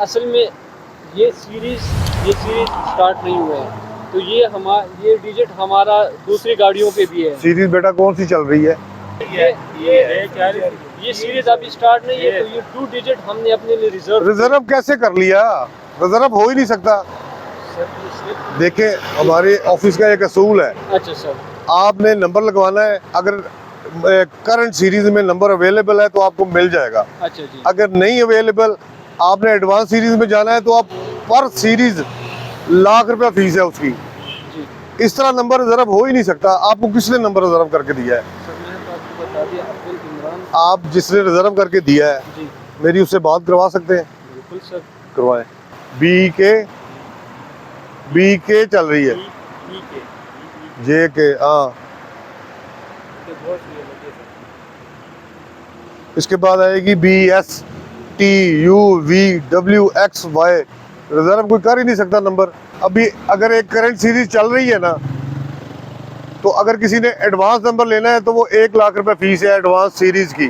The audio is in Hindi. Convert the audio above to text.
असल में ये सीरीज स्टार्ट नहीं हुआ है, तो ये डिजिट हमारा दूसरी गाड़ियों पे भी है। सीरीज बेटा कौन सी चल रही है? ये सीरीज अभी स्टार्ट नहीं है, तो ये 2 डिजिट हमने अपने लिए रिजर्व कैसे कर लिया? रिजर्व हो ही नहीं सकता। देखिए हमारे ऑफिस का एक असूल है। अच्छा सर। आपने नंबर लगवाना है, अगर करंट सीरीज में नंबर अवेलेबल है तो आपको मिल जाएगा। अच्छा जी। अगर नहीं अवेलेबल, आपने एडवांस सीरीज में जाना है तो आप पर सीरीज लाख रुपया फीस है उसकी जी। इस तरह नंबर रिजर्व हो ही नहीं सकता। आपको किसने नंबर रिजर्व करके दिया है? सर मैंने तो आपको बता दिया, अब्दुल इमरान। आप जिसने रिजर्व करके दिया है जी मेरी उससे बात करवा सकते हैं? बिल्कुल सर। करवाएं। बी के चल रही है, जे के। हाँ, इसके बाद आएगी BSTUVWXY। रिजर्व कोई कर ही नहीं सकता नंबर। अभी अगर एक करंट सीरीज चल रही है ना, तो अगर किसी ने एडवांस नंबर लेना है तो वो 1 लाख रुपए फीस है एडवांस सीरीज की।